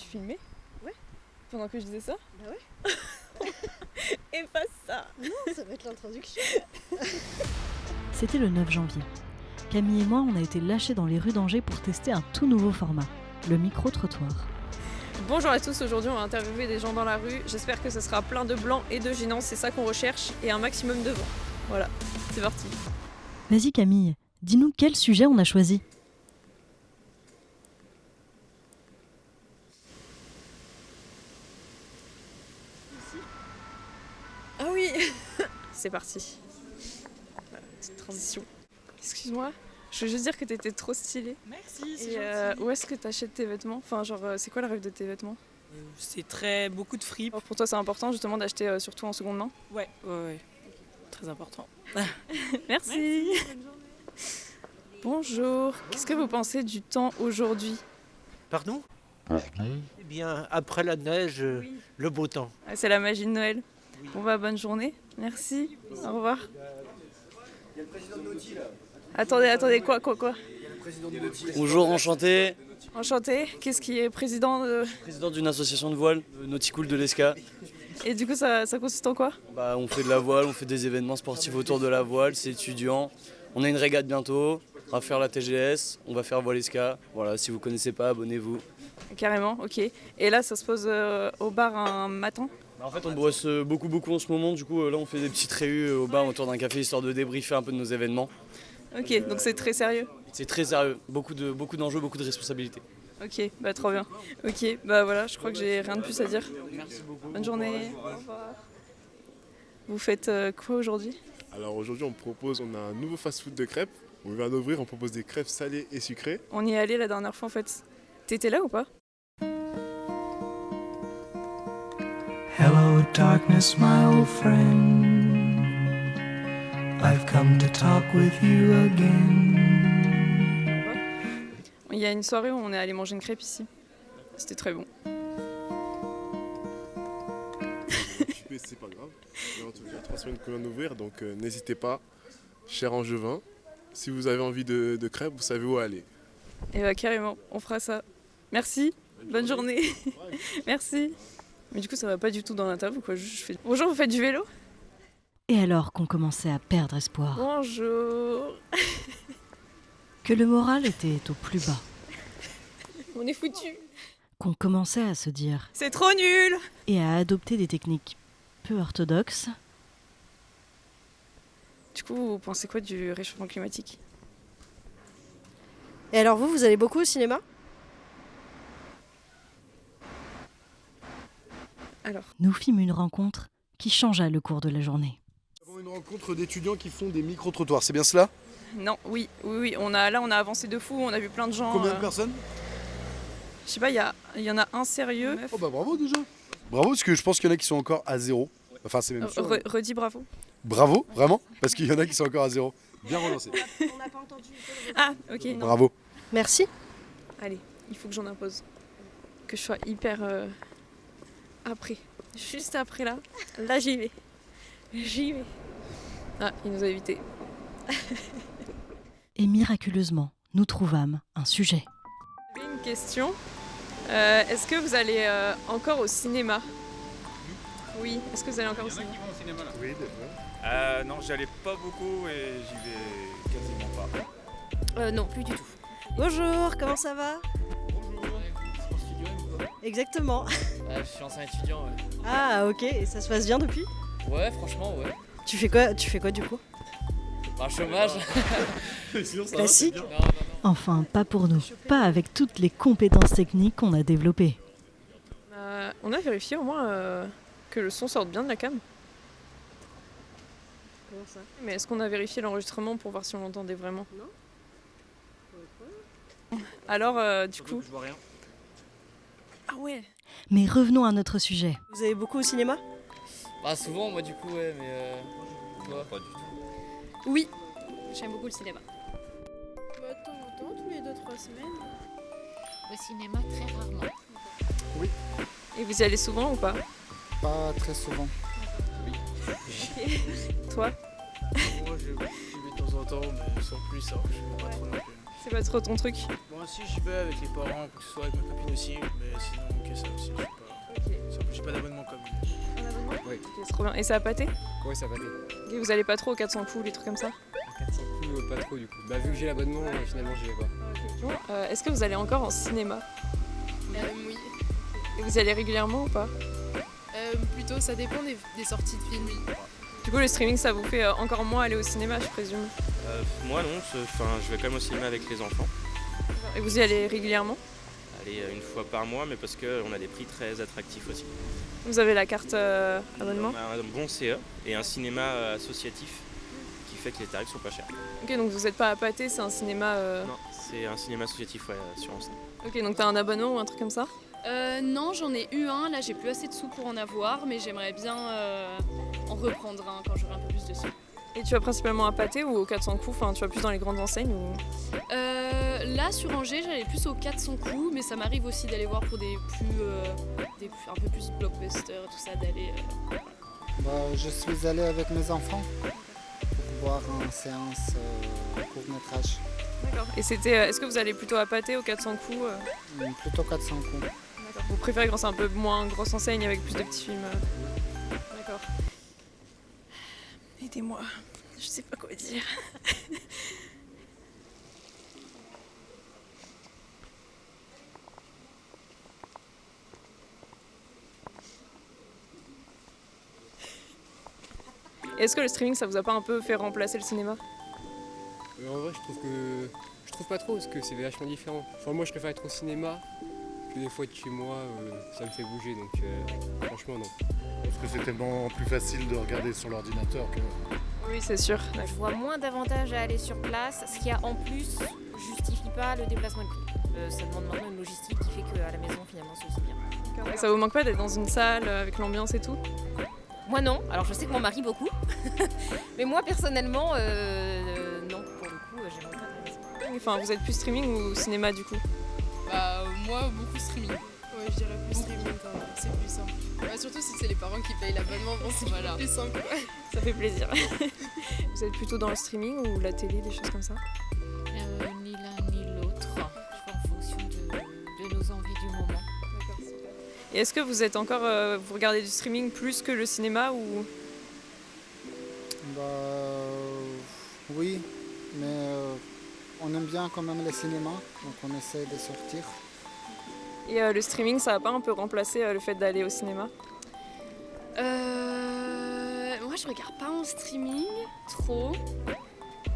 filmais? Ouais. Pendant que je disais ça? Bah ouais. Efface ça. Non, ça va être l'introduction. C'était le 9 janvier. Camille et moi, on a été lâchés dans les rues d'Angers pour tester un tout nouveau format, le micro-trottoir. Bonjour à tous, aujourd'hui on va interviewer des gens dans la rue. J'espère que ce sera plein de blancs et de gênants, c'est ça qu'on recherche, et un maximum de vent. Voilà, c'est parti. Vas-y Camille, dis-nous quel sujet on a choisi. Ah oui. C'est parti. Voilà, petite transition. Excuse-moi, je veux juste dire que t'étais trop stylée. Merci, c'est Et gentil. où est-ce que t'achètes tes vêtements? Enfin genre, c'est quoi la règle de tes vêtements? C'est beaucoup de fripes. Alors, pour toi c'est important justement d'acheter surtout en seconde main? Ouais. Très important. Merci. Bonjour, qu'est-ce que vous pensez du temps aujourd'hui? Pardon? Eh bien, après la neige, le beau temps. Ah, c'est la magie de Noël. Bon bah bonne journée, merci, au revoir. Attendez, quoi? Bonjour, enchanté. Enchanté, qu'est-ce qui est président de... Président d'une association de voile, Nauticool de l'ESCA. Et du coup ça consiste en quoi? On fait de la voile, on fait des événements sportifs autour de la voile, c'est étudiant. On a une régate bientôt, on va faire la TGS, on va faire voile ESCA. Voilà, si vous connaissez pas, abonnez-vous. Carrément, ok. Et là ça se pose au bar un matin? En fait, on bosse beaucoup en ce moment, du coup là on fait des petites réus au bar autour d'un café histoire de débriefer un peu de nos événements. Ok, donc c'est très sérieux? C'est très sérieux, beaucoup d'enjeux, beaucoup de responsabilités. Ok, bah trop bien. Ok, bah voilà, je crois que j'ai rien de plus à dire. Merci beaucoup. Bonne journée. Au revoir. Vous faites quoi aujourd'hui? Alors aujourd'hui on a un nouveau fast-food de crêpes. On vient d'ouvrir, on propose des crêpes salées et sucrées. On y est allé la dernière fois en fait. T'étais là ou pas? Hello, darkness, my old friend. I've come to talk with you again. Il y a une soirée où on est allé manger une crêpe ici. C'était très bon. Mais c'est pas grave. Mais en tout cas, 3 semaines qu'on vient d'ouvrir, donc n'hésitez pas, cher Angevin. Si vous avez envie de crêpes, vous savez où aller. Et bah carrément, on fera ça. Merci, bonne journée. Merci. Mais du coup ça va pas du tout dans l'interview quoi. Je fais... Bonjour, vous faites du vélo? Et alors qu'on commençait à perdre espoir, Bonjour. que le moral était au plus bas, On est foutus. qu'on commençait à se dire C'est trop nul. et à adopter des techniques peu orthodoxes, Du coup, vous pensez quoi du réchauffement climatique? Et alors vous allez beaucoup au cinéma? Alors, nous fîmes une rencontre qui changea le cours de la journée. Nous avons une rencontre d'étudiants qui font des micro-trottoirs, c'est bien cela? non, oui, on a avancé de fou, on a vu plein de gens. Combien de personnes? Je sais pas, il y en a un sérieux. Oh bah bravo déjà. Bravo parce que je pense qu'il y en a qui sont encore à zéro. Enfin c'est même sûr. Redis bravo. Bravo, vraiment, parce qu'il y en a qui sont encore à zéro. Bien relancé. On n'a pas entendu. Ah, ok, non. Bravo. Merci. Allez, il faut que j'en impose. Que je sois hyper après. Juste après là. Là, j'y vais. Ah, il nous a évité. Et miraculeusement, nous trouvâmes un sujet. J'avais une question. Est-ce que vous allez encore au cinéma? Oui, est-ce que vous allez encore au cinéma? Oui, Non, j'y allais pas beaucoup et j'y vais quasiment pas. Non, plus du tout. Bonjour, comment ça va? Exactement. Je suis ancien étudiant, ouais. Ah ok, et ça se passe bien depuis? Ouais, franchement, ouais. Tu fais quoi du coup? Chômage. Classique. Non. Enfin, pas pour nous, pas avec toutes les compétences techniques qu'on a développées. On a vérifié au moins que le son sorte bien de la cam. Comment ça? Mais est-ce qu'on a vérifié l'enregistrement pour voir si on l'entendait vraiment? Non. Alors, du coup... Je vois rien. Ah ouais. Mais revenons à notre sujet. Vous allez beaucoup au cinéma? Souvent, moi, du coup, ouais, mais... Toi? Pas du tout. Oui, j'aime beaucoup le cinéma. De temps en temps, tous les 2-3 semaines. Au cinéma, très rarement. Oui. Et vous y allez souvent ou pas? Pas très souvent. Toi? Moi, j'y vais de temps en temps, mais sans plus, alors je vais pas trop non plus. C'est pas trop ton truc? Bon, si j'y vais avec les parents, que ce soit avec ma copine aussi, mais sinon, que ça aussi, j'ai pas d'abonnement comme lui. Un abonnement? Oui. Ok, c'est trop bien. Et c'est à Pâté? Ouais, ça va aller. Ok, vous allez pas trop aux 400 coups, les trucs comme ça? 400 coups, pas trop du coup. Bah, vu que j'ai l'abonnement, finalement, j'y vais pas. Est-ce que vous allez encore en cinéma? Oui. Et vous y allez régulièrement ou pas? Plutôt, ça dépend des sorties de films. Du coup, le streaming, ça vous fait encore moins aller au cinéma, je présume? Moi non, je vais quand même au cinéma avec les enfants. Et vous y allez régulièrement? Aller une fois par mois, mais parce qu'on a des prix très attractifs aussi. Vous avez la carte abonnement? On a un bon CE et un cinéma associatif qui fait que les tarifs sont pas chers. Ok, donc vous n'êtes pas à Pâté, c'est un cinéma... Non, c'est un cinéma associatif sur Anceny. Ok, donc t'as un abonnement ou un truc comme ça? Non, j'en ai eu un, là j'ai plus assez de sous pour en avoir, mais j'aimerais bien en reprendre un quand j'aurai un peu plus de sous. Et tu vas principalement à Pâté ou aux 400 coups? Enfin, tu vas plus dans les grandes enseignes ou... Là sur Angers, j'allais plus aux 400 coups, mais ça m'arrive aussi d'aller voir pour des un peu plus blockbusters et tout ça, d'aller... Je suis allé avec mes enfants pour voir une séance court-métrage. D'accord. Et est-ce que vous allez plutôt à Pâté aux 400 coups? Plutôt 400 coups. D'accord. Vous préférez quand c'est un peu moins grosse enseigne avec plus de petits films? D'accord. Aidez-moi, je sais pas quoi dire. Est-ce que le streaming, ça vous a pas un peu fait remplacer le cinéma? En vrai, je trouve pas trop parce que c'est vachement différent. Enfin, moi, je préfère être au cinéma que des fois être chez moi, ça me fait bouger, donc franchement, non. Parce que c'est tellement plus facile de regarder sur l'ordinateur que... Oui, c'est sûr. Je vois moins d'avantages à aller sur place, ce qui a en plus justifie pas le déplacement de prix. Ça demande maintenant une logistique qui fait qu'à la maison, finalement, c'est aussi bien. Ça vous manque pas d'être dans une salle avec l'ambiance et tout? Moi non, alors je sais que mon mari beaucoup, mais moi personnellement, non, pour le coup, j'aime pas la maison. Enfin, vous êtes plus streaming ou cinéma du coup? Moi, beaucoup streaming. Ouais, je dirais plus streaming quand même, c'est plus simple. Surtout si c'est les parents qui payent l'abonnement, bon, c'est plus simple. Quoi. Ça fait plaisir. Vous êtes plutôt dans le streaming ou la télé, des choses comme ça? Ni l'un ni l'autre, je fais en fonction de nos envies du moment. Et est-ce que vous êtes encore, vous regardez du streaming plus que le cinéma ou? Oui, mais on aime bien quand même le cinéma, donc on essaie de sortir. Et le streaming, ça va pas un peu remplacer le fait d'aller au cinéma? Moi je regarde pas en streaming, trop.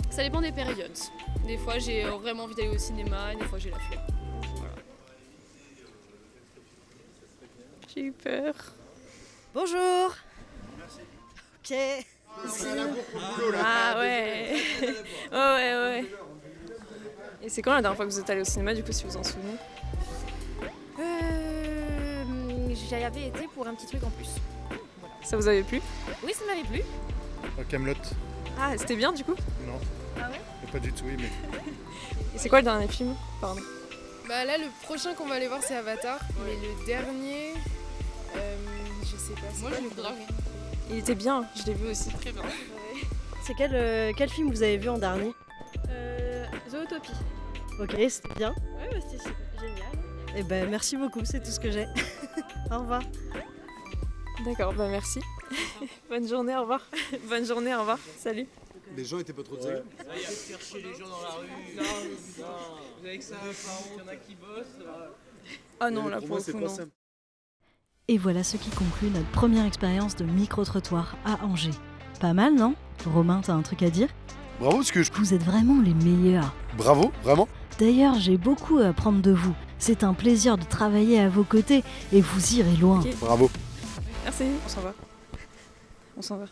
Ça dépend des périodes. Des fois j'ai vraiment envie d'aller au cinéma, et des fois j'ai la flemme. J'ai eu peur. Bonjour. Ok. Ah ouais. Ouais. Et c'est quand la dernière fois que vous êtes allé au cinéma, du coup, si vous en souvenez? J'y avais été pour un petit truc en plus. Voilà. Ça vous avait plu? Oui, ça m'avait plu. Camelot. Ah, c'était bien du coup? Non. Ah ouais? Pas du tout, oui, mais... Et c'est quoi le dernier film? Pardon. Là, le prochain qu'on va aller voir, c'est Avatar. Mais le dernier, je sais pas. Moi, je le grave. Il était bien, je l'ai vu aussi. Très bien. C'est quel film vous avez vu en dernier? Zootopie. Ok, c'était bien. Ouais, c'était génial. Eh ben, merci beaucoup, c'est tout ce que j'ai. Au revoir. D'accord, merci. Bonne journée, au revoir. Bonne journée, au revoir. Salut. Les gens étaient pas trop désagréables. Chercher les gens dans la rue. Non. Vous avez que ça, il y en a qui bossent. Ah non, là pour le coup, non. Et voilà ce qui conclut notre première expérience de micro-trottoir à Angers. Pas mal, non? Romain, t'as un truc à dire? Bravo, parce que Vous êtes vraiment les meilleurs. Bravo, vraiment. D'ailleurs, j'ai beaucoup à apprendre de vous. C'est un plaisir de travailler à vos côtés et vous irez loin. Okay. Bravo. Merci. On s'en va. On s'en va.